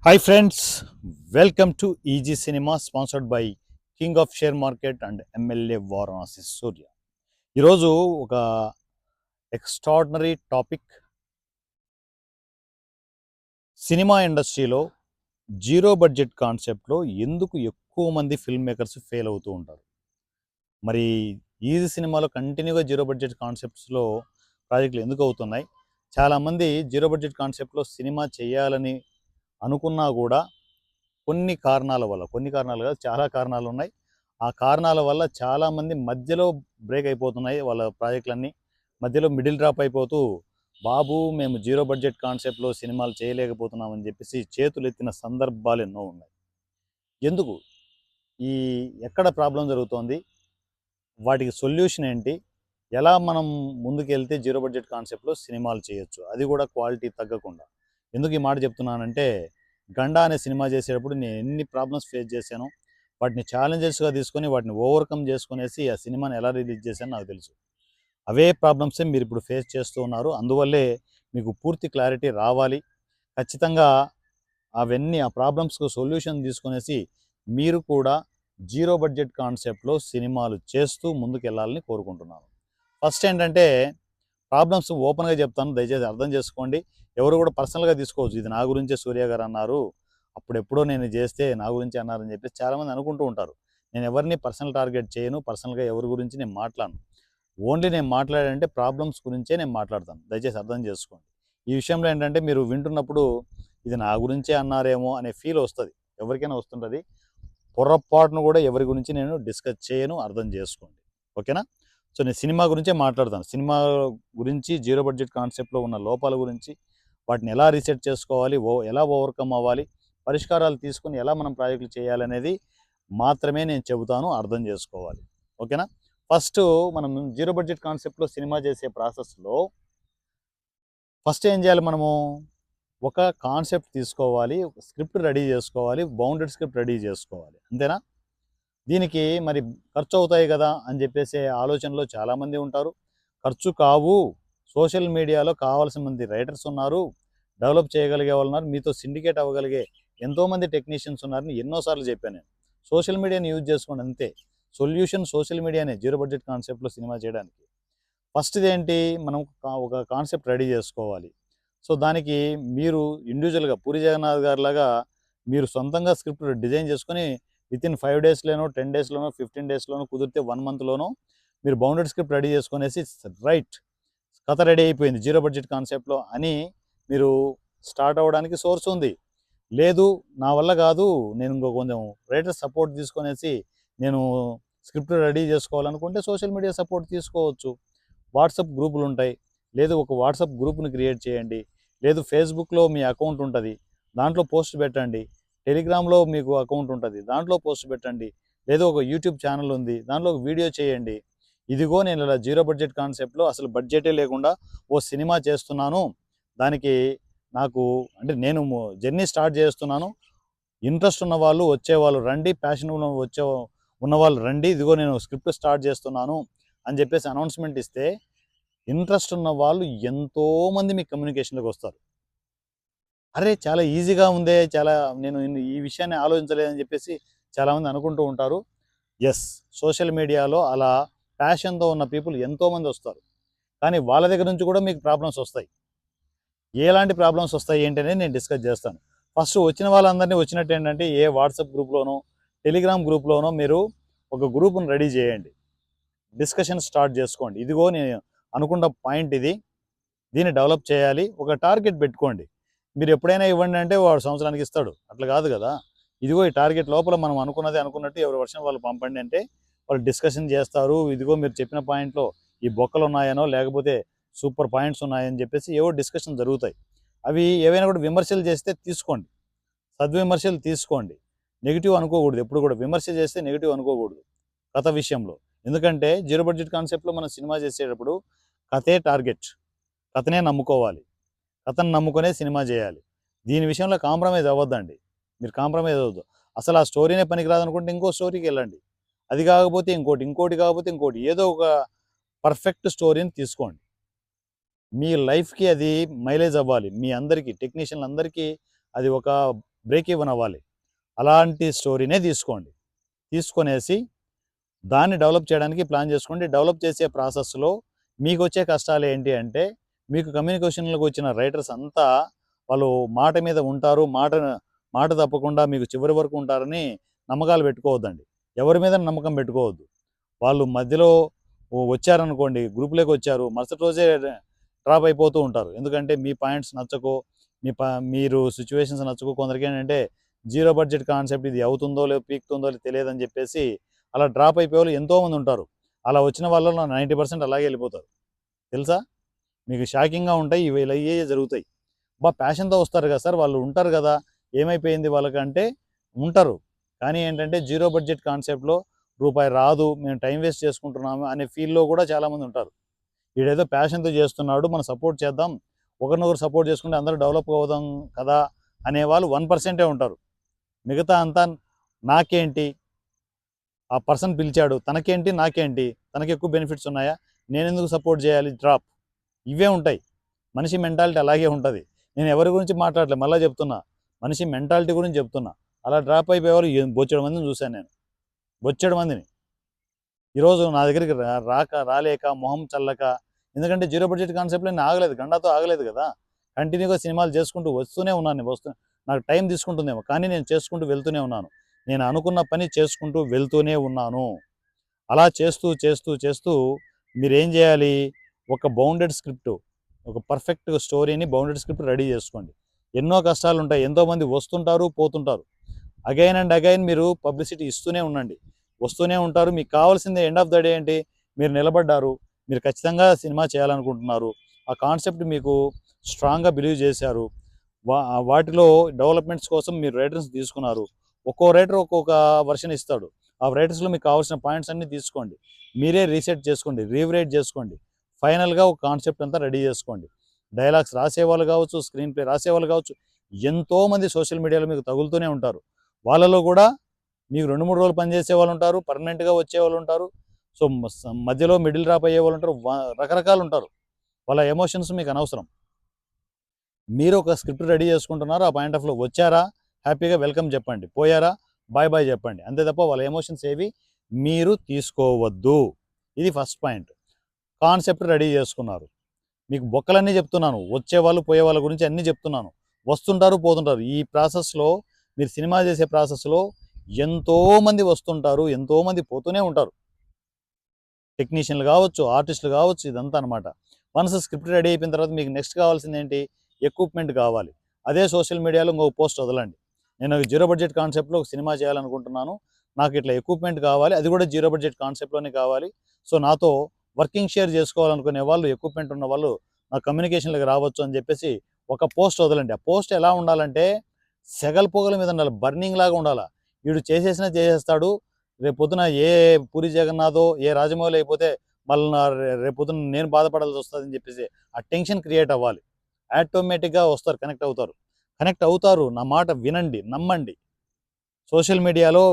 Hi friends, welcome to EG Cinema sponsored by King of Share Market and MLA Varanasi Surya. ఈరోజు ఒక extraordinary topic, cinema ఇండస్ట్రీలో zero budget కాన్సెప్ట్లో ఎందుకు ఎక్కువ మంది ఫిల్మ్ మేకర్స్ ఫెయిల్ అవుతూ ఉంటారు. మరి ఈజీ సినిమాలో కంటిన్యూగా జీరో బడ్జెట్ కాన్సెప్ట్స్లో ప్రాజెక్టులు ఎందుకు అవుతున్నాయి? చాలామంది జీరో బడ్జెట్ కాన్సెప్ట్లో సినిమా చేయాలని అనుకున్నా కూడా కొన్ని కారణాలు కాదు, చాలా కారణాలు ఉన్నాయి. ఆ కారణాల వల్ల చాలామంది మధ్యలో బ్రేక్ అయిపోతున్నాయి వాళ్ళ ప్రాజెక్టులన్నీ. మధ్యలో మిడిల్ డ్రాప్ అయిపోతూ, బాబు మేము జీరో బడ్జెట్ కాన్సెప్ట్లో సినిమాలు చేయలేకపోతున్నామని చెప్పేసి చేతులెత్తిన సందర్భాలు ఎన్నో ఉన్నాయి. ఎందుకు? ఈ ఎక్కడ ప్రాబ్లం జరుగుతోంది? వాటికి సొల్యూషన్ ఏంటి? ఎలా మనం ముందుకెళ్తే జీరో బడ్జెట్ కాన్సెప్ట్లో సినిమాలు చేయొచ్చు, అది కూడా క్వాలిటీ తగ్గకుండా? ఎందుకు ఈ మాట చెప్తున్నానంటే, 'గండా' అనే సినిమా చేసేటప్పుడు నేను ఎన్ని ప్రాబ్లమ్స్ ఫేస్ చేశానో, వాటిని ఛాలెంజెస్గా తీసుకొని వాటిని ఓవర్కమ్ చేసుకునేసి ఆ సినిమాని ఎలా రిలీజ్ చేశానో నాకు తెలుసు. అవే ప్రాబ్లమ్సే మీరు ఇప్పుడు ఫేస్ చేస్తూ ఉన్నారు. అందువల్లే మీకు పూర్తి క్లారిటీ రావాలి. ఖచ్చితంగా ఆ ప్రాబ్లమ్స్‌కు సొల్యూషన్ తీసుకొనేసి మీరు కూడా జీరో బడ్జెట్ కాన్సెప్ట్‌లో సినిమాలు చేస్తూ ముందుకెళ్ళాలని కోరుకుంటున్నాను. ఫస్ట్ ఏంటంటే, ప్రాబ్లమ్స్ ఓపెన్‌గా చెప్తాను, దయచేసి అర్థం చేసుకోండి. ఎవరు కూడా పర్సనల్‌గా తీసుకోవద్దు. ఇది నా గురించే సూర్య గారు అన్నారు, అప్పుడెప్పుడో నేను చేస్తే నా గురించే అన్నారని చెప్పేసి చాలామంది అనుకుంటూ ఉంటారు. నేను ఎవరిని పర్సనల్ టార్గెట్ చేయను. పర్సనల్‌గా ఎవరి గురించి నేను మాట్లాడను. ఓన్లీ నేను మాట్లాడానంటే ప్రాబ్లమ్స్ గురించే నేను మాట్లాడతాను. దయచేసి అర్థం చేసుకోండి. ఈ విషయంలో ఏంటంటే, మీరు వింటున్నప్పుడు ఇది నా గురించే అన్నారేమో అనే ఫీల్ వస్తది. ఎవరికైనా వస్తుంటది. పొరపాటున కూడా ఎవరి గురించి నేను డిస్కస్ చేయను. అర్థం చేసుకోండి. ఓకేనా? సో, నేను సినిమా గురించే మాట్లాడతాను. సినిమా గురించి, జీరో బడ్జెట్ కాన్సెప్ట్‌లో ఉన్న లోపాల గురించి, వాటిని ఎలా రీసెట్ చేసుకోవాలి, ఎలా ఓవర్‌కమ్ అవ్వాలి, పరిష్కారాలు తీసుకొని ఎలా మనం ప్రాజెక్టులు చేయాలనేది మాత్రమే నేను చెబుతాను. అర్థం చేసుకోవాలి. ఓకేనా? ఫస్టు మనం జీరో బడ్జెట్ కాన్సెప్ట్‌లో సినిమా చేసే ప్రాసెస్‌లో ఫస్ట్ ఏం చేయాలి మనము? ఒక కాన్సెప్ట్ తీసుకోవాలి, ఒక స్క్రిప్ట్ రెడీ చేసుకోవాలి, బౌండెడ్ స్క్రిప్ట్ రెడీ చేసుకోవాలి. అంతేనా? దీనికి మరి ఖర్చవుతాయి గదా అని చెప్పేసే ఆలోచనలో చాలామంది ఉంటారు. ఖర్చు కావు. సోషల్ మీడియాలో కావాల్సిన మంది రైటర్స్ ఉన్నారు. డెవలప్ చేయగలిగే వాళ్ళున్నారు. మీతో సిండికేట్ అవ్వగలిగే ఎంతోమంది టెక్నీషియన్స్ ఉన్నారని ఎన్నో సార్లు చెప్పాను నేను. సోషల్ మీడియాని యూజ్ చేసుకోండి అంతే. సొల్యూషన్ సోషల్ మీడియానే జీరో బడ్జెట్ కాన్సెప్ట్‌లో సినిమా చేయడానికి. ఫస్ట్‌దేంటి, మనం ఒక కాన్సెప్ట్ రెడీ చేసుకోవాలి. సో, దానికి మీరు ఇండివిడ్యువల్‌గా 'పూరి జగన్నాథ్' గారిలాగా మీరు సొంతంగా స్క్రిప్ట్ డిజైన్ చేసుకొని వితిన్ 5 డేస్‌లోనో, 10 డేస్‌లోనో, 15 డేస్‌లోనో, కుదిరితే 1 మంత్‌లోనో మీరు బౌండెడ్ స్క్రిప్ట్ రెడీ చేసుకొనేసి రైట్, కథ రెడీ అయిపోయింది జీరో బడ్జెట్ కాన్సెప్ట్‌లో అని మీరు స్టార్ట్ అవ్వడానికి సోర్స్ ఉంది. లేదు, నా వల్ల కాదు, నేను ఇంకో కొంచెం రైటర్ సపోర్ట్ తీసుకొనేసి నేను స్క్రిప్ట్ రెడీ చేసుకోవాలనుకుంటే సోషల్ మీడియా సపోర్ట్ తీసుకోవచ్చు. వాట్సాప్ గ్రూపులుంటాయి. లేదు, ఒక వాట్సాప్ గ్రూప్‌ని క్రియేట్ చేయండి. లేదు, ఫేస్‌బుక్‌లో మీ అకౌంట్ ఉంటది. దాంట్లో పోస్ట్ పెట్టండి. టెలిగ్రామ్‌లో మీకు అకౌంట్ ఉంటది. దాంట్లో పోస్ట్ పెట్టండి. లేదా ఒక యూట్యూబ్ ఛానెల్ ఉంది. దాంట్లో ఒక వీడియో చేయండి. ఇదిగో నేను ఇలా జీరో బడ్జెట్ కాన్సెప్ట్‌లో అసలు బడ్జెటే లేకుండా ఓ సినిమా చేస్తున్నాను. దానికి నాకు అంటే నేను జర్నీ స్టార్ట్ చేస్తున్నాను. ఇంట్రెస్ట్ ఉన్నవాళ్ళు వచ్చేవాళ్ళు రండి. ప్యాషన్ ఉన్నవాళ్ళు రండి. ఇదిగో నేను స్క్రిప్ట్ స్టార్ట్ చేస్తున్నాను అని చెప్పేసి అనౌన్స్‌మెంట్ ఇస్తే ఇంట్రెస్ట్ ఉన్న వాళ్ళు ఎంతోమంది మీ కమ్యూనికేషన్‌లోకి వస్తారు. అరే! చాలా ఈజీగా ఉందే, నేను ఈ విషయాన్ని ఆలోచించలేదని చెప్పేసి చాలామంది అనుకుంటూ ఉంటారు. యెస్, సోషల్ మీడియాలో అలా ప్యాషన్‌తో ఉన్న పీపుల్ ఎంతోమంది వస్తారు. కానీ వాళ్ళ దగ్గర నుంచి కూడా మీకు ప్రాబ్లమ్స్ వస్తాయి. ఎలాంటి ప్రాబ్లమ్స్ వస్తాయి ఏంటి అనేది నేను డిస్కస్ చేస్తాను. ఫస్ట్ వచ్చిన వాళ్ళందరినీ వచ్చినట్టు ఏంటంటే, ఏ వాట్సాప్ గ్రూప్‌లోనో, టెలిగ్రామ్ గ్రూప్‌లోనో మీరు ఒక గ్రూప్‌ని రెడీ చేయండి. డిస్కషన్ స్టార్ట్ చేసుకోండి. ఇదిగో నేను అనుకున్న పాయింట్ ఇది. దీన్ని డెవలప్ చేయాలి. ఒక టార్గెట్ పెట్టుకోండి. మీరు ఎప్పుడైనా ఇవ్వండి అంటే వాడు సంవత్సరానికి ఇస్తాడు. అట్లా కాదు కదా! ఇదిగో ఈ టార్గెట్ లోపల మనం అనుకున్నది అనుకున్నట్టు ఎవరి వర్షన్ వాళ్ళు పంపండి అంటే వాళ్ళు డిస్కషన్ చేస్తారు. ఇదిగో మీరు చెప్పిన పాయింట్‌లో ఈ బొక్కలున్నాయనో, లేకపోతే సూపర్ పాయింట్స్ ఉన్నాయని చెప్పేసి ఏవో డిస్కషన్ జరుగుతాయి. అవి ఏవైనా కూడా విమర్శలు చేస్తే తీసుకోండి. సద్విమర్శలు తీసుకోండి. నెగెటివ్ అనుకోకూడదు ఎప్పుడు కూడా. విమర్శ చేస్తే నెగెటివ్ అనుకోకూడదు కథ విషయంలో. ఎందుకంటే జీరో బడ్జెట్ కాన్సెప్ట్‌లో మనం సినిమా చేసేటప్పుడు కథే టార్గెట్. కథనే నమ్ముకోవాలి. కథను నమ్ముకునే సినిమా చేయాలి. దీని విషయంలో కాంప్రమైజ్ అవ్వద్దండి. మీరు కాంప్రమైజ్ అవ్వద్దు. అసలు ఆ స్టోరీనే పనికిరాదనుకుంటే ఇంకో స్టోరీకెళ్ళండి. అది కాకపోతే ఇంకోటి, ఇంకోటి కాకపోతే ఇంకోటి. ఏదో ఒక పర్ఫెక్ట్ స్టోరీని తీసుకోండి. మీ లైఫ్‌కి అది మైలేజ్ అవ్వాలి. మీ అందరికీ, టెక్నీషియన్‌లందరికీ అది ఒక బ్రేక్ ఈవెన్ అవ్వాలి. అలాంటి స్టోరీనే తీసుకోండి. తీసుకొనేసి దాన్ని డెవలప్ చేయడానికి ప్లాన్ చేసుకోండి. డెవలప్ చేసే ప్రాసెస్‌లో మీకొచ్చే కష్టాలు ఏంటి అంటే, మీకు కమ్యూనికేషన్‌లోకి వచ్చిన రైటర్స్ అంతా వాళ్ళు మాట మీద ఉంటారు. మాట తప్పకుండా మీకు చివరి వరకు ఉంటారని నమ్మకాలు పెట్టుకోవద్దండి. ఎవరి మీద నమ్మకం పెట్టుకోవద్దు. వాళ్ళు మధ్యలో వచ్చారనుకోండి, గ్రూప్‌లోకి వచ్చారు. మరుసటి రోజే డ్రాప్ అయిపోతూ ఉంటారు. ఎందుకంటే మీ పాయింట్స్ నచ్చకో, మీరు సిట్యుయేషన్స్ నచ్చకో, కొందరికేంటంటే జీరో బడ్జెట్ కాన్సెప్ట్ ఇది అవుతుందో లేదో పీకుతుందో తెలియదని చెప్పేసి అలా డ్రాప్ అయిపోయేవాళ్ళు ఎంతోమంది ఉంటారు. అలా వచ్చిన వాళ్ళలో 90% అలాగే వెళ్ళిపోతారు. తెలుసా? మీకు షాకింగ్‌గా ఉంటాయి. ఇవి ఇలా ఇయ్యే జరుగుతాయి. ప్యాషన్‌తో వస్తారు కదా సార్! వాళ్ళు ఉంటారు కదా! ఏమైపోయింది వాళ్ళకంటే ఉంటారు. కానీ ఏంటంటే జీరో బడ్జెట్ కాన్సెప్ట్‌లో రూపాయి రాదు. మేము టైం వేస్ట్ చేసుకుంటున్నాము అనే ఫీల్‌లో కూడా చాలామంది ఉంటారు. వీడేదో ప్యాషన్‌తో చేస్తున్నాడు. మనం సపోర్ట్ చేద్దాం. ఒకరినొకరు సపోర్ట్ చేసుకుంటే అందరూ డెవలప్ అవుదాం కదా! అనేవాళ్ళు 1% ఉంటారు. మిగతా అంతా నాకేంటి? ఆ పర్సన్ పిలిచాడు. తనకేంటి? నాకేంటి? తనకెక్కువ బెనిఫిట్స్ ఉన్నాయా? నేనెందుకు సపోర్ట్ చేయాలి? డ్రాప్. ఇవే ఉంటాయి. మనిషి మెంటాలిటీ అలాగే ఉంటది. నేను ఎవరి గురించి మాట్లాడలే. మళ్ళా చెప్తున్నా. మనిషి మెంటాలిటీ గురించి చెప్తున్నా. అలా డ్రాప్ అయిపోయేవారు బొచ్చెడు మందిని చూశాను నేను. బొచ్చెడు మందిని. ఈరోజు నా దగ్గరికి రాలేక, మొహం చల్లక, ఎందుకంటే జీరో బడ్జెట్ కాన్సెప్ట్‌లో నేను ఆగలేదు. గండాతో ఆగలేదు కదా! కంటిన్యూగా సినిమాలు చేసుకుంటూ వస్తూనే ఉన్నాను. నాకు టైం తీసుకుంటుందేమో, కానీ నేను చేసుకుంటూ వెళ్తూనే ఉన్నాను. నేను అనుకున్న పని చేసుకుంటూ వెళ్తూనే ఉన్నాను. అలా చేస్తూ, చేస్తూ, చేస్తూ మీరేం చేయాలి? ఒక బౌండెడ్ స్క్రిప్ట్, ఒక పర్ఫెక్ట్ స్టోరీని బౌండెడ్ స్క్రిప్ట్ రెడీ చేసుకోండి. ఎన్నో కష్టాలుంటాయి. ఎంతోమంది వస్తుంటారు, పోతుంటారు. అగైన్ అండ్ అగైన్ మీరు పబ్లిసిటీ ఇస్తూనే ఉండండి. వస్తూనే ఉంటారు. మీకు కావాల్సింది ఎండ్ ఆఫ్ ద డే ఏంటి? మీరు నిలబడ్డారు. మీరు ఖచ్చితంగా సినిమా చేయాలనుకుంటున్నారు. ఆ కాన్సెప్ట్ మీకు స్ట్రాంగ్‌గా బిలీవ్ చేశారు. వా వాటిలో డెవలప్‌మెంట్స్ కోసం మీరు రైటర్స్ తీసుకున్నారు. ఒక్కో రైటర్ ఒక్కొక్క వెర్షన్ ఇస్తాడు. ఆ రైటర్స్‌లో మీకు కావాల్సిన పాయింట్స్ అన్నీ తీసుకోండి. మీరే రీసెట్ చేసుకోండి. రీరైట్ చేసుకోండి. ఫైనల్‌గా ఒక కాన్సెప్ట్ అంతా రెడీ చేసుకోండి. డైలాగ్స్ రాసేవాళ్ళు కావచ్చు, స్క్రీన్ ప్లే రాసేవాళ్ళు కావచ్చు, ఎంతోమంది సోషల్ మీడియాలో మీకు తగులుతూనే ఉంటారు. వాళ్ళలో కూడా మీకు 2, 3 రోజులు పనిచేసే వాళ్ళు ఉంటారు. పర్మనెంట్‌గా వచ్చేవాళ్ళు ఉంటారు. సో, మధ్యలో మిడిల్ డ్రాప్ అయ్యేవాళ్ళు ఉంటారు. రకరకాలు ఉంటారు. వాళ్ళ ఎమోషన్స్ మీకు అనవసరం. మీరు ఒక స్క్రిప్ట్ రెడీ చేసుకుంటున్నారు. ఆ పాయింట్ ఆఫ్ వ్యూలో వచ్చారా? హ్యాపీగా వెల్కమ్ చెప్పండి. పోయారా? బాయ్ బాయ్ చెప్పండి. అంతే తప్ప వాళ్ళ ఎమోషన్స్ ఏవి మీరు తీసుకోవద్దు. ఇది ఫస్ట్ పాయింట్. కాన్సెప్ట్ రెడీ చేసుకున్నారు. మీకు బొక్కలన్నీ చెప్తున్నాను. వచ్చేవాళ్ళు, పోయేవాళ్ళ గురించి అన్నీ చెప్తున్నాను. వస్తుంటారు, పోతుంటారు. ఈ ప్రాసెస్‌లో మీరు సినిమా చేసే ప్రాసెస్‌లో ఎంతోమంది వస్తుంటారు. ఎంతోమంది పోతూనే ఉంటారు. టెక్నీషియన్‌లు కావచ్చు, ఆర్టిస్టులు కావచ్చు, ఇదంతా అనమాట. వన్స్ స్క్రిప్ట్ రెడీ అయిపోయిన తర్వాత మీకు నెక్స్ట్ కావాల్సిందేంటి? ఎక్విప్‌మెంట్ కావాలి. అదే సోషల్ మీడియాలో ఇంకొక పోస్ట్ వదలండి. నేను జీరో బడ్జెట్ కాన్సెప్ట్‌లో ఒక సినిమా చేయాలనుకుంటున్నాను. నాకు ఇట్లా ఎక్విప్‌మెంట్ కావాలి. అది కూడా జీరో బడ్జెట్ కాన్సెప్ట్‌లోనే కావాలి. సో, నాతో వర్కింగ్ షేర్ చేసుకోవాలనుకునే వాళ్ళు, ఎక్విప్‌మెంట్ ఉన్న వాళ్ళు నా కమ్యూనికేషన్‌లోకి రావచ్చు అని చెప్పేసి ఒక పోస్ట్ వదలండి. ఆ పోస్ట్ ఎలా ఉండాలంటే సెగల పొగల మీద ఉండాలి. బర్నింగ్ లాగా ఉండాలా. వీడు చేసేసినా చేసేస్తాడు. రేపొద్దున ఏ పూరి జగన్నాథో, ఏ రాజమౌళి అయిపోతే మళ్ళీ రేపొద్దున నేను బాధపడాల్సి వస్తుందని చెప్పేసి ఆ టెన్షన్ క్రియేట్ అవ్వాలి. ఆటోమేటిక్‌గా వస్తారు, కనెక్ట్ అవుతారు. కనెక్ట్ అవుతారు. నా మాట వినండి, నమ్మండి. సోషల్ మీడియాలో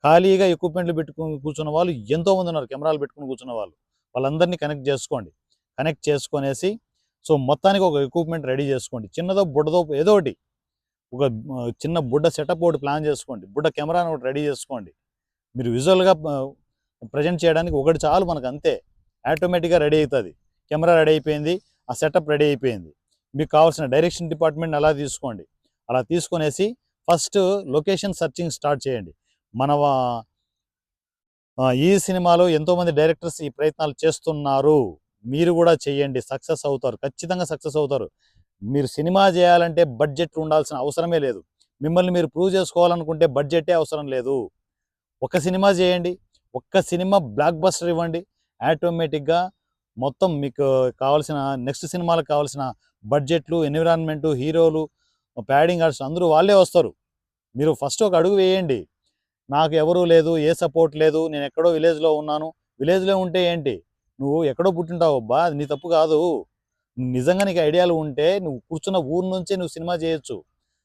ఖాళీగా ఎక్విప్‌మెంట్లు పెట్టుకొని కూర్చున్న వాళ్ళు ఎంతోమంది ఉన్నారు. కెమెరాలు పెట్టుకొని కూర్చున్న వాళ్ళు. వాళ్ళందరినీ కనెక్ట్ చేసుకోండి. కనెక్ట్ చేసుకొనేసి సో, మొత్తానికి ఒక ఎక్విప్‌మెంట్ రెడీ చేసుకోండి. చిన్నదో, బుడ్డదో ఏదో ఒకటి. ఒక చిన్న బుడ్డ సెటప్ ఒకటి ప్లాన్ చేసుకోండి. బుడ్డ కెమెరాని ఒకటి రెడీ చేసుకోండి. మీరు విజువల్‌గా ప్రెజెంట్ చేయడానికి ఒకటి చాలు మనకంతే. ఆటోమేటిక్‌గా రెడీ అయితది. కెమెరా రెడీ అయిపోయింది. ఆ సెటప్ రెడీ అయిపోయింది. మీకు కావాల్సిన డైరెక్షన్ డిపార్ట్‌మెంట్‌ని అలా తీసుకోండి. అలా తీసుకొనేసి ఫస్ట్ లొకేషన్ సెర్చింగ్ స్టార్ట్ చేయండి. మన ఈ సినిమాలో ఎంతోమంది డైరెక్టర్స్ ఈ ప్రయత్నాలు చేస్తున్నారు. మీరు గూడా చేయండి. సక్సెస్ అవుతారు. ఖచ్చితంగా సక్సెస్ అవుతారు. మీరు సినిమా జేయాలంటే బడ్జెట్ ఉండాల్సిన అవసరమే లేదు. మిమ్మల్ని మీరు ప్రూవ్ చేసుకోవాలనుకుంటే బడ్జెటే అవసరం లేదు. ఒక సినిమా చేయండి. ఒక్క సినిమా బ్లాక్ బస్టర్ ఇవ్వండి. ఆటోమేటిక్‌గా మొత్తం మీకు కావాల్సిన నెక్స్ట్ సినిమాలకు కావాల్సిన బడ్జెట్లు, ఎన్విరాన్మెంటు, హీరోలు, ప్యాడింగ్ ఆర్టిస్ట్ అందరూ వాళ్ళే వస్తారు. మీరు ఫస్ట్ ఒక అడుగు వేయండి. నాకు ఎవరు లేదు, ఏ సపోర్ట్ లేదు, నేనెక్కడో విలేజ్‌లో ఉన్నాను. విలేజ్‌లో ఉంటే ఏంటి? నువ్వు ఎక్కడో పుట్టింటావబ్బా! అది నీ తప్పు కాదు. నిజంగా నీకు ఐడియాలు ఉంటే నువ్వు కూర్చున్న ఊరు నుంచే నువ్వు సినిమా చేయొచ్చు.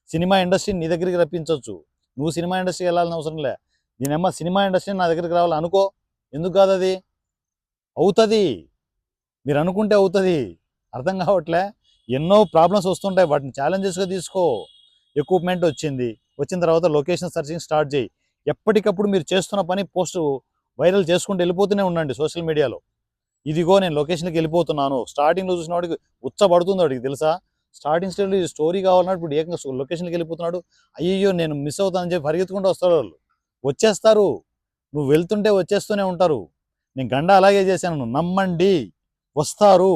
సినిమా ఇండస్ట్రీని నీ దగ్గరికి రప్పించొచ్చు. నువ్వు సినిమా ఇండస్ట్రీకి వెళ్ళాల్సిన అవసరం లే. నేనమ్మ సినిమా ఇండస్ట్రీ నా దగ్గరికి రావాలి అనుకో. ఎందుకు కాదది? అవుతది. మీరనుకుంటే అవుతది. అర్థం కావట్లే? ఎన్నో ప్రాబ్లమ్స్ వస్తుంటాయి. వాటిని ఛాలెంజెస్‌గా తీసుకో. ఎక్విప్‌మెంట్ వచ్చింది. వచ్చిన తర్వాత లొకేషన్ సర్చింగ్ స్టార్ట్ చేయి. ఎప్పటికప్పుడు మీరు చేస్తున్న పని పోస్ట్ వైరల్ చేసుకుంటూ వెళ్ళిపోతూనే ఉండండి సోషల్ మీడియాలో. ఇదిగో నేను లొకేషన్కి వెళ్ళిపోతున్నాను. స్టార్టింగ్లో చూసిన వాడికి ఉచ్చబడుతుంది, వాడికి తెలుసా స్టార్టింగ్ స్టేజ్లో ఈ స్టోరీ కావాలన్నట్టు ఇప్పుడు ఏకంగా లొకేషన్కి వెళ్ళిపోతున్నాడు. అయ్యో నేను మిస్ అవుతానని చెప్పి పరిగెత్తుకుంటూ వస్తారు వాళ్ళు. వచ్చేస్తారు, నువ్వు వెళ్తుంటే వచ్చేస్తూనే ఉంటారు. నేను గండ అలాగే చేశాను, నమ్మండి వస్తారు.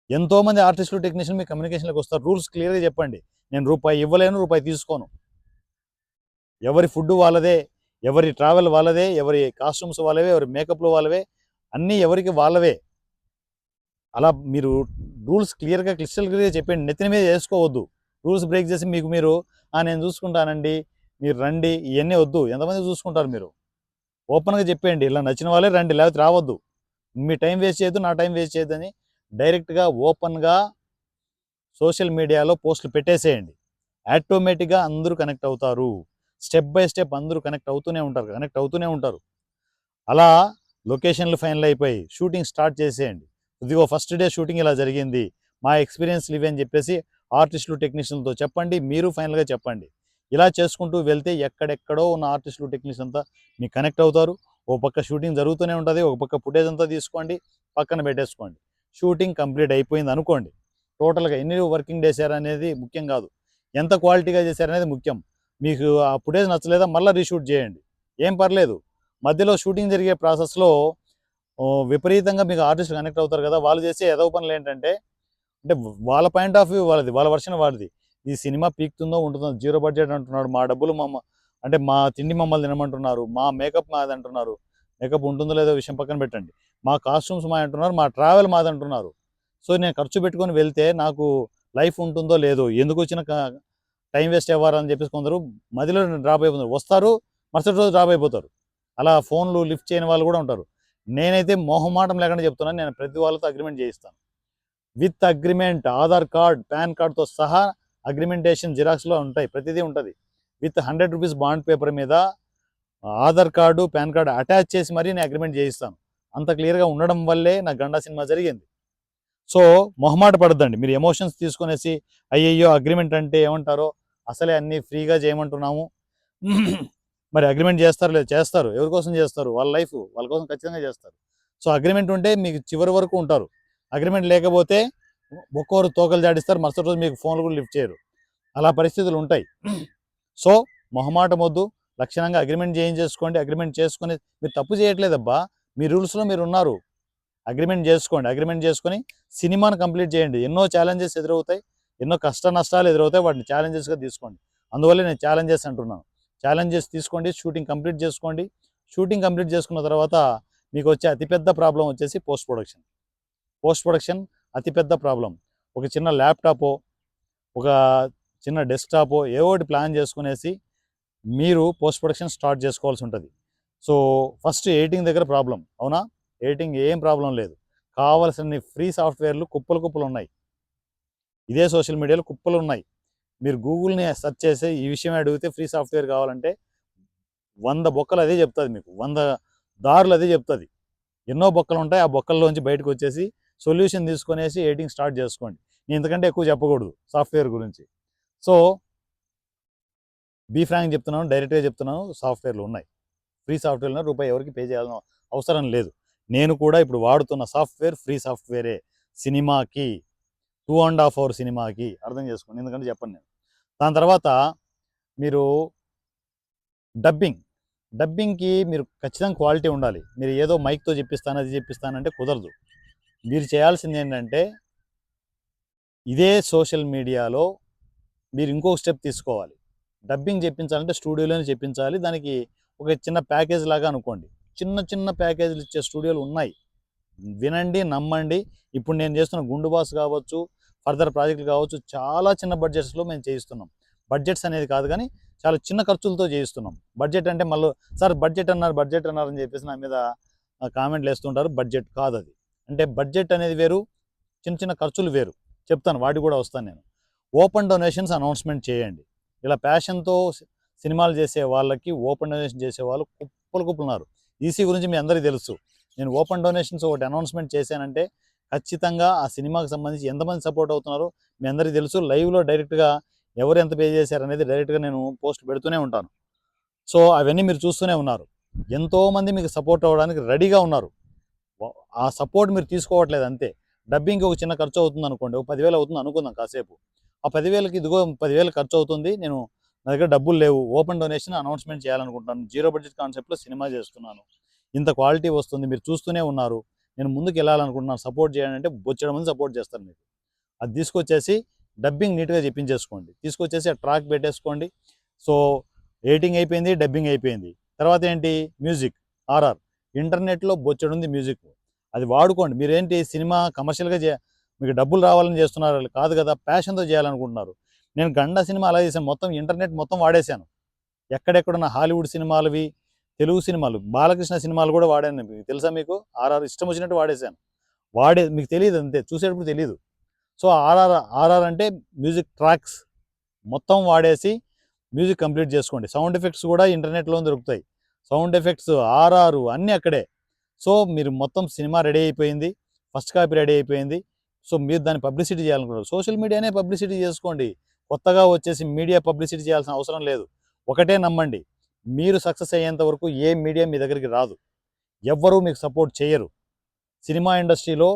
ఎంతోమంది ఆర్టిస్టులు టెక్నీషియన్ మీ కమ్యూనికేషన్లోకి వస్తారు. రూల్స్ క్లియర్గా చెప్పండి. నేను రూపాయి ఇవ్వలేను, రూపాయి తీసుకోను. ఎవరి ఫుడ్ వాళ్ళదే, ఎవరి ట్రావెల్ వాళ్ళదే, ఎవరి కాస్ట్యూమ్స్ వాళ్ళవే, ఎవరి మేకప్లు వాళ్ళవే, అన్నీ ఎవరికి వాళ్ళవే. అలా మీరు రూల్స్ క్లియర్గా క్లిస్టల్ క్లియర్గా చెప్పండి. నెత్తిన మీద వేసుకోవద్దు. రూల్స్ బ్రేక్ చేసి మీకు మీరు నేను చూసుకుంటానండి, మీరు రండి, ఇవన్నీ వద్దు. ఎంతమంది చూసుకుంటారు మీరు? ఓపెన్గా చెప్పేయండి, ఇలా నచ్చిన వాళ్ళే రండి, లేకపోతే రావద్దు. మీ టైం వేస్ట్ చేయొద్దు, నా టైం వేస్ట్ చేయొద్దని డైరెక్ట్గా ఓపెన్గా సోషల్ మీడియాలో పోస్టులు పెట్టేసేయండి. ఆటోమేటిక్గా అందరూ కనెక్ట్ అవుతారు. స్టెప్ బై స్టెప్ అందరూ కనెక్ట్ అవుతూనే ఉంటారు. అలా లొకేషన్లు ఫైనల్ అయిపోయి షూటింగ్ స్టార్ట్ చేసేయండి. ఇదిగో ఫస్ట్ డే షూటింగ్ ఇలా జరిగింది, మా ఎక్స్పీరియన్స్లు ఇవి అని చెప్పేసి ఆర్టిస్టులు టెక్నీషియన్లతో చెప్పండి, మీరు ఫైనల్గా చెప్పండి. ఇలా చేసుకుంటూ వెళ్తే ఎక్కడెక్కడో ఉన్న ఆర్టిస్టులు టెక్నీషియన్ అంతా మీకు కనెక్ట్ అవుతారు. ఒక పక్క షూటింగ్ జరుగుతూనే ఉంటుంది, ఒక పక్క ఫుటేజ్ అంతా తీసుకోండి, పక్కన పెట్టేసుకోండి. షూటింగ్ కంప్లీట్ అయిపోయింది అనుకోండి. టోటల్గా ఎన్ని వర్కింగ్ డేస్ అనేది ముఖ్యం కాదు, ఎంత క్వాలిటీగా చేశారనేది ముఖ్యం. మీకు ఆ ఫుటేజ్ నచ్చలేదా మళ్ళీ రీషూట్ చేయండి, ఏం పర్లేదు. మధ్యలో షూటింగ్ జరిగే ప్రాసెస్లో విపరీతంగా మీకు ఆర్టిస్ట్ కనెక్ట్ అవుతారు కదా, వాళ్ళు చేసే ఎదవ పనులు ఏంటంటే, అంటే వాళ్ళ పాయింట్ ఆఫ్ వ్యూ వాళ్ళది, వాళ్ళ వర్షన్ వాళ్ళది. ఈ సినిమా పీక్తుందో ఉంటుందో, జీరో బడ్జెట్ అంటున్నాడు, మా డబ్బులు అంటే మా తిండి మమ్మల్ని తినమంటున్నారు, మా మేకప్ మాది అంటున్నారు. మేకప్ ఉంటుందో లేదో విషయం పక్కన పెట్టండి. మా కాస్ట్యూమ్స్ మా అంటున్నారు, మా ట్రావెల్ మాది అంటున్నారు. సో నేను ఖర్చు పెట్టుకొని వెళ్తే నాకు లైఫ్ ఉంటుందో లేదో, ఎందుకు వచ్చిన టైం వేస్ట్ అవ్వారని చెప్పేసి కొందరు మధ్యలో డ్రాప్ అయిపోతారు. వస్తారు, మరుసటి రోజు డ్రాప్ అయిపోతారు. అలా ఫోన్లు లిఫ్ట్ చేయని వాళ్ళు కూడా ఉంటారు. నేనైతే మొహమాటం లేకుండా చెప్తున్నాను, నేను ప్రతి వాళ్ళతో అగ్రిమెంట్ చేయిస్తాను. With agreement, Aadhaar card, PAN కార్డ్తో సహా అగ్రిమెంటేషన్ జిరాక్స్లో ఉంటాయి, ప్రతిదీ ఉంటుంది. విత్ 100 రూపీస్ బాండ్ పేపర్ మీద Aadhaar card, pan card attach చేసి మరీ నేను అగ్రిమెంట్ చేయిస్తాను. అంత క్లియర్గా ఉండడం వల్లే నా గండా సినిమా జరిగింది. సో మొహమాట పడద్దండి. మీరు ఎమోషన్స్ తీసుకునేసి అయ్యయ్యో అగ్రిమెంట్ అంటే ఏమంటారో, అసలే అన్నీ ఫ్రీగా చేయమంటున్నాము, మరి అగ్రిమెంట్ చేస్తారు లేదు, చేస్తారు. ఎవరి కోసం చేస్తారు? వాళ్ళ లైఫ్, వాళ్ళ కోసం ఖచ్చితంగా చేస్తారు. సో అగ్రిమెంట్ ఉంటే మీకు చివరి వరకు ఉంటారు. అగ్రిమెంట్ లేకపోతే ఒక్కొరు తోకలు జాడిస్తారు, మరుసటి రోజు మీకు ఫోన్లు కూడా లిఫ్ట్ చేయరు. అలా పరిస్థితులు ఉంటాయి. సో మొహమాటం వద్దు, లక్షణంగా అగ్రిమెంట్ చేయించేసుకోండి. అగ్రిమెంట్ చేసుకొని మీరు తప్పు చేయట్లేదబ్బా, మీ రూల్స్లో మీరు ఉన్నారు. అగ్రిమెంట్ చేసుకోండి. అగ్రిమెంట్ చేసుకొని సినిమాను కంప్లీట్ చేయండి. ఎన్నో ఛాలెంజెస్ ఎదురవుతాయి, ఎన్నో కష్ట నష్టాలు ఎదురవుతాయి, వాటిని ఛాలెంజెస్గా తీసుకోండి. అందువల్ల నేను ఛాలెంజెస్ అంటున్నాను. ఛాలెంజెస్ తీసుకోండి, షూటింగ్ కంప్లీట్ చేసుకోండి. షూటింగ్ కంప్లీట్ చేసుకున్న తర్వాత మీకు వచ్చే అతిపెద్ద ప్రాబ్లం వచ్చేసి పోస్ట్ ప్రొడక్షన్ అతిపెద్ద ప్రాబ్లం. ఒక చిన్న ల్యాప్టాపో, ఒక చిన్న డెస్క్టాపో ఏవో ఒకటి ప్లాన్ చేసుకునేసి మీరు పోస్ట్ ప్రొడక్షన్ స్టార్ట్ చేసుకోవాల్సి ఉంటుంది. సో ఫస్ట్ ఎడిటింగ్ దగ్గర ప్రాబ్లం, అవునా? ఎడిటింగ్ ఏం ప్రాబ్లం లేదు, కావాల్సిన ఫ్రీ సాఫ్ట్వేర్లు కుప్పలు ఉన్నాయి. ఇదే సోషల్ మీడియాలో కుప్పలు ఉన్నాయి. మీరు గూగుల్ని సెర్చ్ చేసి ఈ విషయం అడిగితే ఫ్రీ సాఫ్ట్వేర్ కావాలంటే 100 బొక్కలు అదే చెప్తుంది, మీకు 100 దారులు అదే చెప్తుంది. ఎన్నో బొక్కలు ఉంటాయి, ఆ బొక్కల్లోంచి బయటకు వచ్చేసి సొల్యూషన్ తీసుకునేసి ఎడిటింగ్ స్టార్ట్ చేసుకోండి. నేను ఇంతకంటే ఎక్కువ చెప్పకూడదు సాఫ్ట్వేర్ గురించి. సో బీ ఫ్రాంక్ చెప్తున్నాను, డైరెక్ట్గా చెప్తున్నాను, సాఫ్ట్వేర్లు ఉన్నాయి, ఫ్రీ సాఫ్ట్వేర్లో రూపాయి ఎవరికి పే చేయాల్సిన అవసరం లేదు. నేను కూడా ఇప్పుడు వాడుతున్న సాఫ్ట్వేర్ ఫ్రీ సాఫ్ట్వేరే సినిమాకి, 2.5 hour సినిమాకి. అర్థం చేసుకోండి, ఎందుకంటే చెప్పండి నేను. దాని తర్వాత మీరు డబ్బింగ్కి మీరు ఖచ్చితంగా క్వాలిటీ ఉండాలి. మీరు ఏదో మైక్తో చెప్పిస్తాను, అది చెప్పిస్తానంటే కుదరదు. మీరు చేయాల్సింది ఏంటంటే, ఇదే సోషల్ మీడియాలో మీరు ఇంకొక స్టెప్ తీసుకోవాలి. డబ్బింగ్ చెప్పించాలంటే స్టూడియోలోనే చెప్పించాలి. దానికి ఒక చిన్న ప్యాకేజ్ లాగా అనుకోండి. చిన్న ప్యాకేజీలు ఇచ్చే స్టూడియోలు ఉన్నాయి, వినండి, నమ్మండి. ఇప్పుడు నేను చేస్తున్న గుండు బాస్ కావచ్చు, ఫర్దర్ ప్రాజెక్టులు కావచ్చు, చాలా చిన్న బడ్జెట్స్లో మేము చేయిస్తున్నాం. బడ్జెట్స్ అనేది కాదు కానీ చాలా చిన్న ఖర్చులతో చేయిస్తున్నాం. బడ్జెట్ అంటే మళ్ళీ సార్ బడ్జెట్ అన్నారు అని చెప్పేసి నా మీద కామెంట్లు వేస్తుంటారు. బడ్జెట్ కాదు అది. అంటే బడ్జెట్ అనేది వేరు, చిన్న ఖర్చులు వేరు. చెప్తాను, వాటి కూడా వస్తాను నేను. ఓపెన్ డొనేషన్స్ అనౌన్స్మెంట్ చేయండి. ఇలా ప్యాషన్తో సినిమాలు చేసే వాళ్ళకి ఓపెన్ డొనేషన్ చేసే వాళ్ళు కుప్పలు ఉన్నారు. ఈసీ గురించి మీ అందరికీ తెలుసు. నేను ఓపెన్ డొనేషన్స్ ఒకటి అనౌన్స్మెంట్ చేశానంటే ఖచ్చితంగా ఆ సినిమాకి సంబంధించి ఎంతమంది సపోర్ట్ అవుతున్నారో మీ అందరికీ తెలుసు. లైవ్లో డైరెక్ట్గా ఎవరు ఎంత పే చేశారు అనేది డైరెక్ట్గా నేను పోస్ట్ పెడుతూనే ఉంటాను. సో అవన్నీ మీరు చూస్తూనే ఉన్నారు. ఎంతోమంది మీకు సపోర్ట్ అవ్వడానికి రెడీగా ఉన్నారు. ఆ సపోర్ట్ మీరు తీసుకోవట్లేదు అంతే. డబ్బింగ్‌కి ఒక చిన్న ఖర్చు అవుతుంది అనుకోండి. ఒక 10,000 అవుతుంది అనుకుందాం కాసేపు. ఆ 10,000కి ఇదిగో 10,000 ఖర్చు అవుతుంది. నా దగ్గర డబ్బులు లేవు. ఓపెన్ డొనేషన్ అనౌన్స్‌మెంట్ చేయాలనుకుంటున్నాను. జీరో బడ్జెట్ కాన్సెప్ట్‌లో సినిమా చేస్తున్నాను. ఇంత క్వాలిటీ వస్తుంది. మీరు చూస్తూనే ఉన్నారు. నేను ముందుకెళ్ళాలనుకుంటున్నాను. సపోర్ట్ చేయండి అంటే బొచ్చెడు మంది సపోర్ట్ చేస్తారు మీకు. అది తీసుకొచ్చేసి డబ్బింగ్ నీట్‌గా చెప్పించేసుకోండి. తీసుకొచ్చేసి ఆ ట్రాక్ పెట్టేసుకోండి. సో ఎడిటింగ్ అయిపోయింది. డబ్బింగ్ అయిపోయింది. తర్వాత ఏంటి మ్యూజిక్, ఆర్ఆర్. ఇంటర్నెట్‌లో బొచ్చెడుంది మ్యూజిక్. అది వాడుకోండి. మీరేంటి సినిమా కమర్షియల్‌గా మీకు డబ్బులు రావాలని చేస్తున్నారు కాదు కదా! ప్యాషన్‌తో చేయాలనుకుంటున్నారు. నేను 'గండా' సినిమా అలా చేశాను. మొత్తం ఇంటర్నెట్ మొత్తం వాడేశాను. ఎక్కడెక్కడున్న హాలీవుడ్ సినిమాలవి, తెలుగు సినిమాలు, బాలకృష్ణ సినిమాలు కూడా వాడాను. మీకు తెలుసా మీకు? ఆర్ఆర్ ఇష్టం వచ్చినట్టు వాడేశాను. మీకు తెలీదు అంతే. చూసేటప్పుడు తెలీదు. సో ఆర్ఆర్ అంటే మ్యూజిక్ ట్రాక్స్ మొత్తం వాడేసి మ్యూజిక్ కంప్లీట్ చేసుకోండి. సౌండ్ ఎఫెక్ట్స్ కూడా ఇంటర్నెట్‌లోనే దొరుకుతాయి. సౌండ్ ఎఫెక్ట్స్, ఆర్ఆర్ అన్నీ అక్కడే. సో మీరు మొత్తం సినిమా రెడీ అయిపోయింది. ఫస్ట్ కాపీ రెడీ అయిపోయింది. సో మీరు దాన్ని పబ్లిసిటీ చేయాలనుకుంటారు. సోషల్ మీడియానే పబ్లిసిటీ చేసుకోండి. కొత్తగా వచ్చేసి మీడియా పబ్లిసిటీ చేయాల్సిన అవసరం లేదు. ఒకటే నమ్మండి. మీరు సక్సెస్ అయ్యేంత వరకు ఏ మీడియా మీ దగ్గరికి రాదు. ఎవ్వరూ మీకు సపోర్ట్ చేయరు. సినిమా ఇండస్ట్రీలో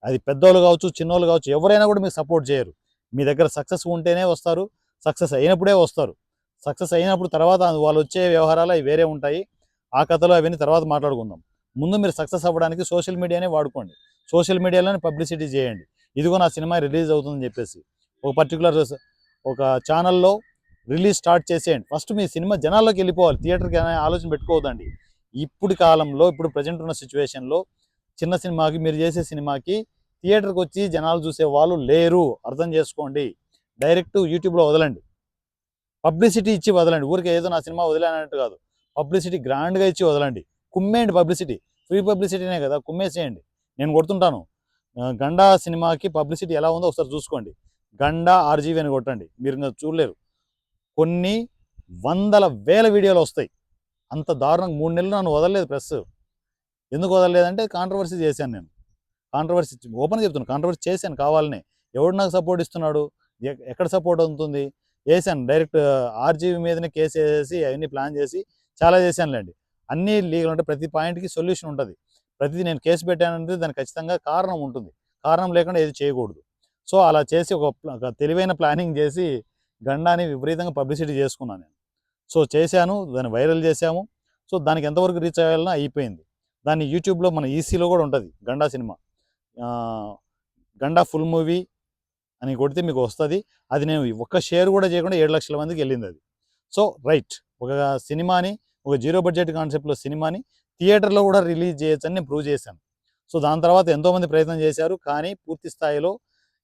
అది పెద్దోళ్ళు కావచ్చు, చిన్నోళ్ళు కావచ్చు, ఎవరైనా కూడా మీకు సపోర్ట్ చేయరు. మీ దగ్గర సక్సెస్ ఉంటేనే వస్తారు. సక్సెస్ అయినప్పుడే వస్తారు. సక్సెస్ అయినప్పుడు తర్వాత వాళ్ళు వచ్చే వ్యవహారాలు అవి వేరే ఉంటాయి. ఆ కథలు అవన్నీ తర్వాత మాట్లాడుకుందాం. ముందు మీరు సక్సెస్ అవ్వడానికి సోషల్ మీడియానే వాడుకోండి. సోషల్ మీడియాలోనే పబ్లిసిటీ చేయండి. ఇదిగో నా సినిమా రిలీజ్ అవుతుందని చెప్పేసి ఒక పర్టికులర్ ఒక ఛానల్లో రిలీజ్ స్టార్ట్ చేసేయండి. ఫస్ట్ మీ సినిమా జనాల్లోకి వెళ్ళిపోవాలి. థియేటర్కి అనే ఆలోచన పెట్టుకోవద్దండి. ఇప్పుడు కాలంలో ఇప్పుడు ప్రజెంట్ ఉన్న సిచ్యువేషన్లో చిన్న సినిమాకి మీరు చేసే సినిమాకి థియేటర్కి వచ్చి జనాలు చూసే వాళ్ళు లేరు. అర్థం చేసుకోండి. డైరెక్ట్ యూట్యూబ్లో వదలండి. పబ్లిసిటీ ఇచ్చి వదలండి. ఊరికే ఏదో నా సినిమా వదిలేనట్టు కాదు. పబ్లిసిటీ గ్రాండ్గా ఇచ్చి వదలండి. కుమ్మేయండి పబ్లిసిటీ. ఫ్రీ పబ్లిసిటీనే కదా, కుమ్మేసేయండి. నేను కొడుతుంటాను. గండా సినిమాకి పబ్లిసిటీ ఎలా ఉందో ఒకసారి చూసుకోండి. గండా ఆర్జీవీ అని కొట్టండి. మీరు ఇంకా చూడలేరు. కొన్ని వందల వేల వీడియోలు వస్తాయి. అంత దారుణంగా 3 నెలలు నన్ను వదలలేదు ప్రెస్. ఎందుకు వదలలేదంటే కాంట్రవర్సీ చేశాను నేను. కాంట్రవర్సీ ఓపెన్‌గా చెప్తున్నా. కాంట్రవర్సీ చేశాను కావాలనే. ఎవడు నాకు సపోర్ట్ ఇస్తున్నాడు? ఎక్కడ సపోర్ట్ అందుతుంది? ఏశాను డైరెక్ట్ ఆర్‌జీవీ మీదనే కేసేసేసి అవన్నీ ప్లాన్ చేసి చాలా చేశానులెండి. అన్నీ లీగల్ ఉంటాయి. ప్రతి పాయింట్‌కి సొల్యూషన్ ఉంటది. ప్రతిదీ నేను కేస్ పెట్టానంటే దానికి ఖచ్చితంగా కారణం ఉంటుంది. కారణం లేకుండా ఏది చేయకూడదు. సో, అలా చేసి ఒక తెలివైన ప్లానింగ్ చేసి గండాని విపరీతంగా పబ్లిసిటీ చేసుకున్నాను నేను. సో, చేశాను. దాన్ని వైరల్ చేశాము. సో, దానికి ఎంతవరకు రీచ్ అయ్యాలనో అయిపోయింది. దాన్ని యూట్యూబ్‌లో మన ఈసీలో కూడా ఉంటది 'గండా' సినిమా. ఆహ్, 'గండా' ఫుల్ మూవీ అని కొడితే మీకు వస్తది. అది నేను ఒక్క షేర్ కూడా చేయకుండా 7,00,000 మందికి వెళ్ళిందది. So, right. ఒక సినిమాని ఒక జీరో బడ్జెట్ కాన్సెప్ట్‌లో సినిమాని థియేటర్‌లో కూడా రిలీజ్ చేయొచ్చని నేను ప్రూవ్ చేశాను. సో, దాని తర్వాత ఎంతోమంది ప్రయత్నం చేశారు. కానీ పూర్తి స్థాయిలో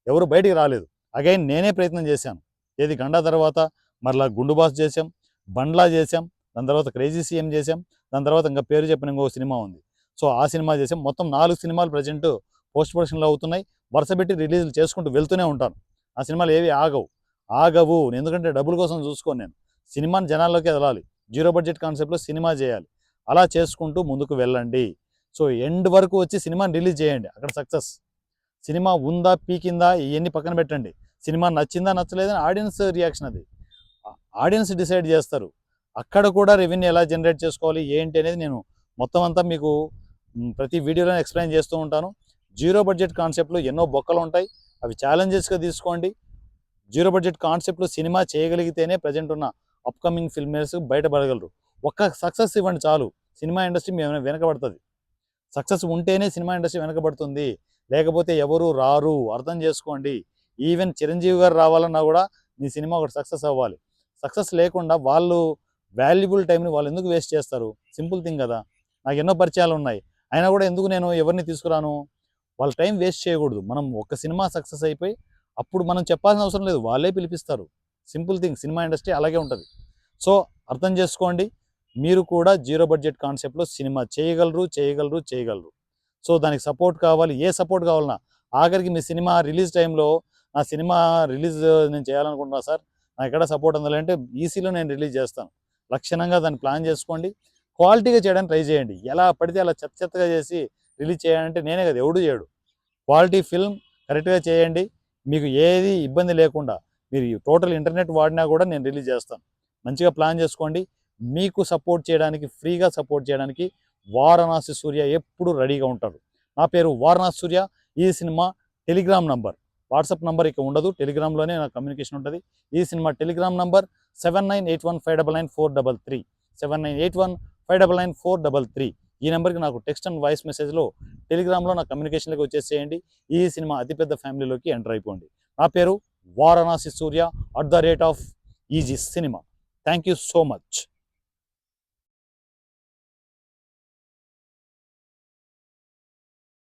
ఎవరు బయటికి రాలేదు. అగైన్ నేనే ప్రయత్నం చేశాను. ఏది 'గండా' తర్వాత మరలా 'గుండు బాస్' చేశాం. 'బండ్లా' చేశాం. దాని తర్వాత 'క్రేజీ సీఎం' చేశాం. దాని తర్వాత ఇంకా పేరు చెప్పని ఇంకో సినిమా ఉంది. సో, ఆ సినిమా చేశాం. మొత్తం 4 సినిమాలు ప్రెజెంట్ పోస్ట్ ప్రొడక్షన్‌లో అవుతున్నాయి. వరుసపెట్టి రిలీజ్‌లు చేసుకుంటూ వెళ్తూనే ఉంటాను. ఆ సినిమాలు ఏవి ఆగవు. ఎందుకంటే డబ్బుల కోసం చూసుకోను నేను. సినిమాని జనాల్లోకి వదలాలి. జీరో బడ్జెట్ కాన్సెప్ట్‌లో సినిమా చేయాలి. అలా చేసుకుంటూ ముందుకు వెళ్ళండి. సో, ఎండ్ వరకు వచ్చి సినిమాని రిలీజ్ చేయండి. అక్కడ సక్సెస్. సినిమా ఉందా, పీకిందా ఇయన్నీ పక్కన పెట్టండి. సినిమా నచ్చిందా, నచ్చలేదా ఆడియన్స్ రియాక్షన్ అది. ఆడియన్స్ డిసైడ్ చేస్తారు. అక్కడ కూడా రెవెన్యూ ఎలా జనరేట్ చేసుకోవాలి, ఏంటి అనేది నేను మొత్తం అంతా మీకు ప్రతి వీడియోలో ఎక్స్‌ప్లెయిన్ చేస్తూ ఉంటాను. జీరో బడ్జెట్ కాన్సెప్ట్‌లో ఎన్నో బొక్కలుంటాయి. అవి ఛాలెంజెస్‌గా తీసుకోండి. జీరో బడ్జెట్ కాన్సెప్ట్‌లో సినిమా చేయగలిగితేనే ప్రెజెంట్ ఉన్న అప్‌కమింగ్ ఫిల్మర్స్ బయటపడగలరు. ఒక్క సక్సెస్ ఇవ్వండి చాలు. సినిమా ఇండస్ట్రీ వెనకబడతది. సక్సెస్ ఉంటేనే సినిమా ఇండస్ట్రీ వెనకబడుతుంది. లేకపోతే ఎవరు రారు. అర్థం చేసుకోండి. ఈవెన్ చిరంజీవి గారు రావాలన్నా కూడా నీ సినిమా ఒకటి సక్సెస్ అవ్వాలి. సక్సెస్ లేకుండా వాళ్ళు వాల్యుబుల్ టైమ్‌ని వాళ్ళు ఎందుకు వేస్ట్ చేస్తారు? సింపుల్ థింగ్ కదా! నాకు ఎన్నో పరిచయాలున్నాయి. అయినా కూడా ఎందుకు నేను ఎవరిని తీసుకురాను? వాళ్ళ టైం వేస్ట్ చేయకూడదు. మనం ఒక సినిమా సక్సెస్ అయిపోయి అప్పుడు మనం చెప్పాల్సిన అవసరం లేదు. వాళ్ళే పిలిపిస్తారు. Simple thing. సినిమా ఇండస్ట్రీ అలాగే ఉంటది. సో, అర్థం చేసుకోండి. మీరు కూడా జీరో బడ్జెట్ కాన్సెప్ట్‌లో సినిమా చేయగలరు. సో, దానికి సపోర్ట్ కావాలి. ఏ సపోర్ట్ కావాలన్నా ఆఖరికి మీ సినిమా రిలీజ్ టైంలో నా సినిమా రిలీజ్ నేను చేయాలనుకుంటున్నా సార్. నాకెక్కడ సపోర్ట్ అందలేంటే ఈసీలో నేను రిలీజ్ చేస్తాను. లక్షణంగా దాన్ని ప్లాన్ చేసుకోండి. క్వాలిటీగా చేయడానికి ట్రై చేయండి. ఎలా పడితే అలా చెత్తగా చేసి రిలీజ్ చేయాలంటే నేనే కాదు ఎవడు చేయడు. క్వాలిటీ ఫిల్మ్ కరెక్ట్‌గా చేయండి. మీకు ఏది ఇబ్బంది లేకుండా మీరు టోటల్ ఇంటర్నెట్ వాడినా కూడా నేను రిలీజ్ చేస్తాను. మంచిగా ప్లాన్ చేసుకోండి. మీకు సపోర్ట్ చేయడానికి, ఫ్రీగా సపోర్ట్ చేయడానికి వారణాసి సూర్య ఎప్పుడు రెడీగా ఉంటారు. నా పేరు వారణాసి సూర్య. ఈ cinema Telegram number, WhatsApp number ఇక ఉండదు, టెలిగ్రామ్లోనే నా కమ్యూనికేషన్ ఉంటుంది. ఈ సినిమా టెలిగ్రామ్ నంబర్ 7981599433 7981599433. ఈ నెంబర్కి నాకు టెక్స్ట్ అండ్ వాయిస్ మెసేజ్లో టెలిగ్రామ్లో నా కమ్యూనికేషన్లోకి వచ్చేసేయండి. ఈ సినిమా అతిపెద్ద ఫ్యామిలీలోకి ఎంటర్ అయిపోండి. నా పేరు Varanasi Surya @easy cinema. Thank you so much.